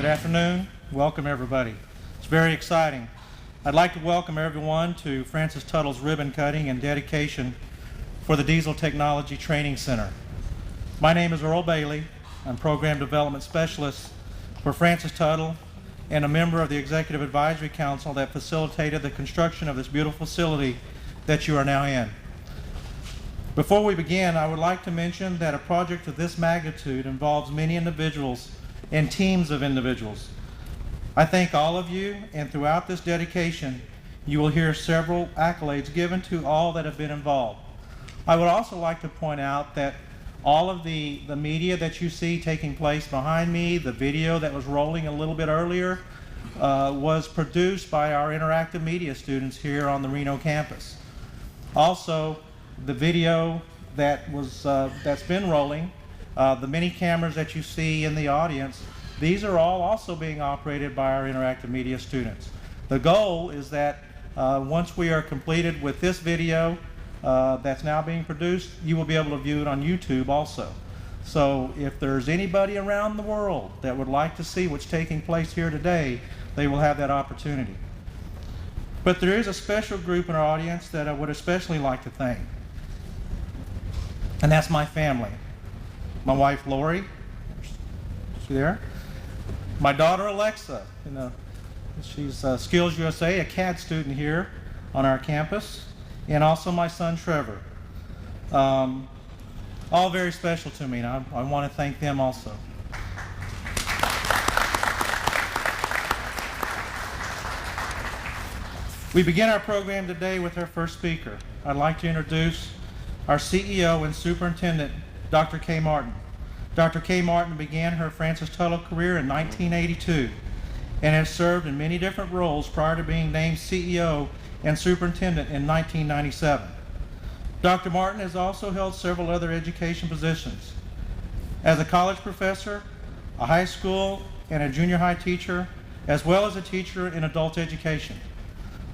Good afternoon. Welcome, everybody. It's very exciting. I'd like to welcome everyone to Francis Tuttle's ribbon cutting and dedication for the Diesel Technology Training Center. My name is Earl Bailey. I'm Program Development Specialist for Francis Tuttle and a member of the Executive Advisory Council that facilitated the construction of this beautiful facility that you are now in. Before we begin, I would like to mention that a project of this magnitude involves many individuals and teams of individuals. I thank all of you, and throughout this dedication, you will hear several accolades given to all that have been involved. I would also like to point out that all of the media that you see taking place behind me, the video that was rolling a little bit earlier, was produced by our interactive media students here on the Reno campus. Also, the video that's been rolling, the many cameras that you see in the audience, these are all also being operated by our interactive media students. The goal is that once we are completed with this video that's now being produced, you will be able to view it on YouTube also. So if there's anybody around the world that would like to see what's taking place here today, they will have that opportunity. But there is a special group in our audience that I would especially like to thank, and that's my family. My wife, Lori, is she there? My daughter, Alexa, she's Skills USA, a CAD student here on our campus, and also my son, Trevor. All very special to me, and I want to thank them also. We begin our program today with our first speaker. I'd like to introduce our CEO and Superintendent, Dr. Kay Martin. Dr. Kay Martin began her Francis Tuttle career in 1982 and has served in many different roles prior to being named CEO and Superintendent in 1997. Dr. Martin has also held several other education positions. As a college professor, a high school and a junior high teacher, as well as a teacher in adult education.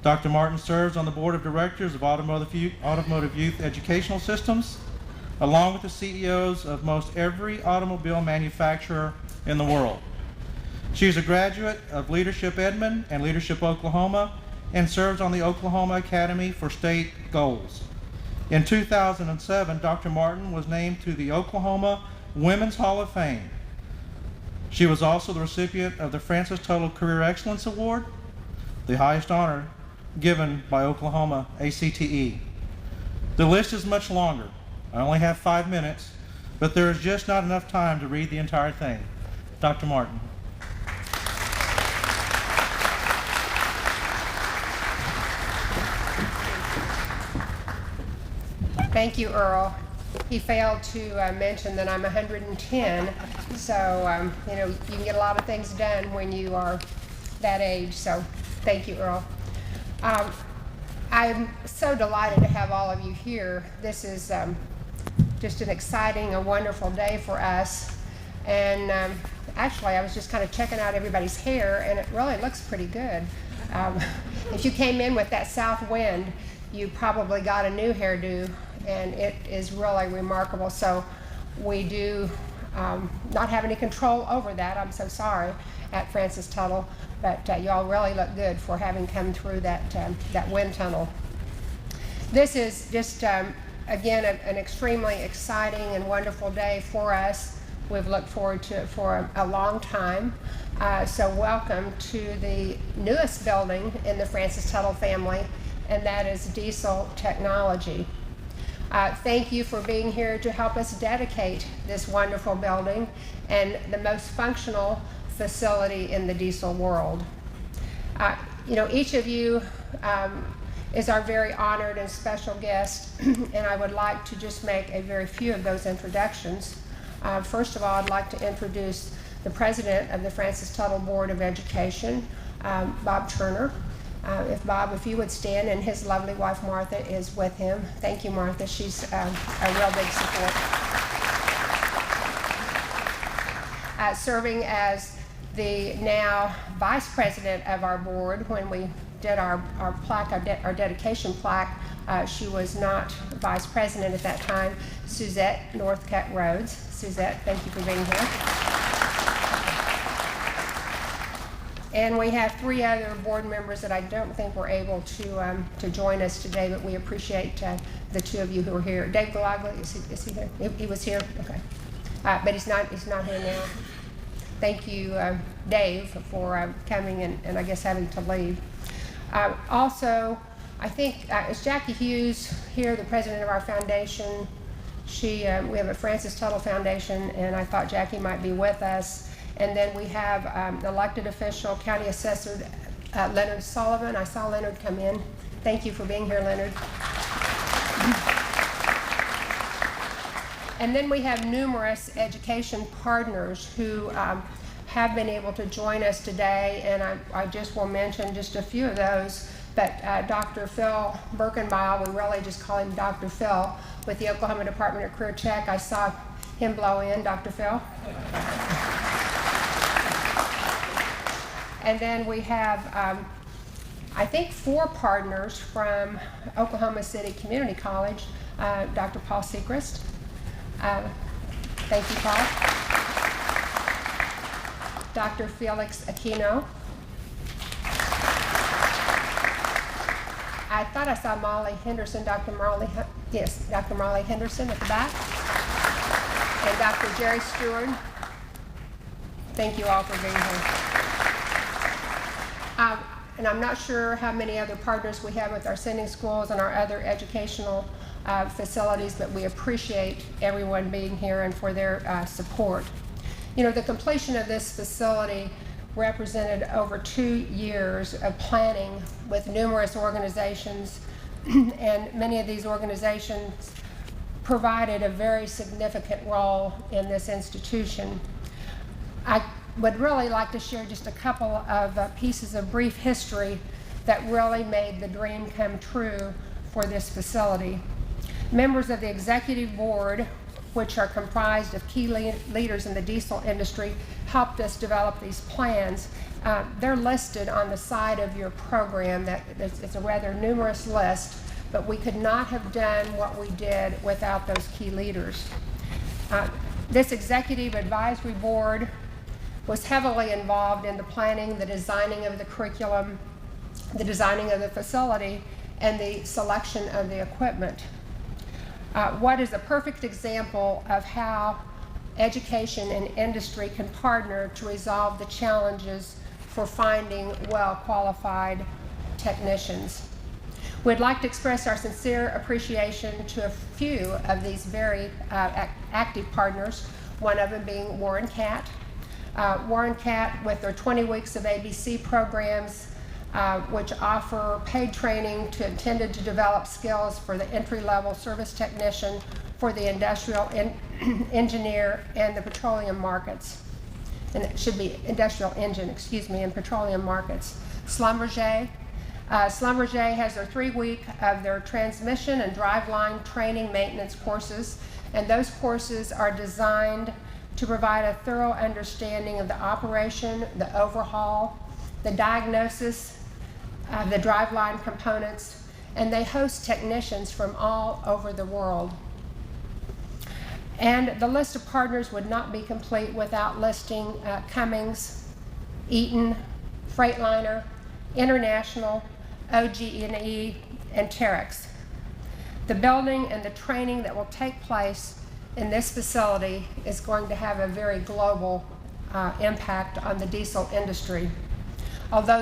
Dr. Martin serves on the Board of Directors of Automotive Youth Educational Systems, along with the CEOs of most every automobile manufacturer in the world. She is a graduate of Leadership Edmond and Leadership Oklahoma and serves on the Oklahoma Academy for State Goals. In 2007, Dr. Martin was named to the Oklahoma Women's Hall of Fame. She was also the recipient of the Francis Tuttle Career Excellence Award, the highest honor given by Oklahoma ACTE. The list is much longer. I only have 5 minutes, but there is just not enough time to read the entire thing. Dr. Martin. Thank you, Earl. He failed to mention that I'm 110, so you can get a lot of things done when you are that age, so thank you, Earl. I'm so delighted to have all of you here. This is just an exciting, a wonderful day for us. And actually, I was just kind of checking out everybody's hair, and it really looks pretty good. If you came in with that south wind, you probably got a new hairdo, and it is really remarkable. So we do not have any control over that. I'm so sorry at Francis Tuttle, but y'all really look good for having come through that wind tunnel. This is just, again, an extremely exciting and wonderful day for us. We've looked forward to it for a long time. So welcome to the newest building in the Francis Tuttle family, and that is Diesel Technology. Thank you for being here to help us dedicate this wonderful building and the most functional facility in the diesel world. Each of you is our very honored and special guest, and I would like to just make a very few of those introductions. First of all, I'd like to introduce the president of the Francis Tuttle Board of Education, Bob Turner. If you would stand, and his lovely wife Martha is with him. Thank you, Martha. She's a real big support. Serving as the now vice president of our board, when we did our plaque, our dedication plaque, she was not vice president at that time, Suzette Northcutt Rhodes. Suzette, thank you for being here. And we have 3 other board members that I don't think were able to join us today, but we appreciate the 2 of you who are here. Dave Galaglia, is he there? He was here? Okay. But he's not here now. Thank you, Dave, for coming and I guess having to leave. Also, I think, is Jackie Hughes here, the president of our foundation? We have a Francis Tuttle Foundation, and I thought Jackie might be with us. And then we have elected official, County Assessor Leonard Sullivan. I saw Leonard come in. Thank you for being here, Leonard. And then we have numerous education partners who have been able to join us today, and I just will mention just a few of those. But Dr. Phil Birkenbeil, we really just call him Dr. Phil, with the Oklahoma Department of Career Tech. I saw him blow in, Dr. Phil. And then we have, I think, 4 partners from Oklahoma City Community College. Dr. Paul Sechrist. Thank you, Paul. Dr. Felix Aquino. I thought I saw Molly Henderson, Dr. Molly Henderson at the back. And Dr. Jerry Stewart. Thank you all for being here. And I'm not sure how many other partners we have with our sending schools and our other educational facilities, but we appreciate everyone being here and for their support. You know, the completion of this facility represented over 2 years of planning with numerous organizations, and many of these organizations provided a very significant role in this institution. I would really like to share just a couple of pieces of brief history that really made the dream come true for this facility. Members of the executive board, which are comprised of key leaders in the diesel industry, helped us develop these plans. They're listed on the side of your program. It's a rather numerous list, but we could not have done what we did without those key leaders. This executive advisory board was heavily involved in the planning, the designing of the curriculum, the designing of the facility, and the selection of the equipment. What is a perfect example of how education and industry can partner to resolve the challenges for finding well-qualified technicians. We'd like to express our sincere appreciation to a few of these very active partners, one of them being Warren Catt. Warren Catt, with their 20 weeks of ABC programs, which offer paid training intended to develop skills for the entry-level service technician, for the industrial engineer, and the petroleum markets. And it should be industrial engine, and petroleum markets. Schlumberger has their 3-week of their transmission and driveline training maintenance courses, and those courses are designed to provide a thorough understanding of the operation, the overhaul, the diagnosis, the driveline components, and they host technicians from all over the world. And the list of partners would not be complete without listing Cummins, Eaton, Freightliner, International, OG&E, and Terex. The building and the training that will take place in this facility is going to have a very global impact on the diesel industry. Although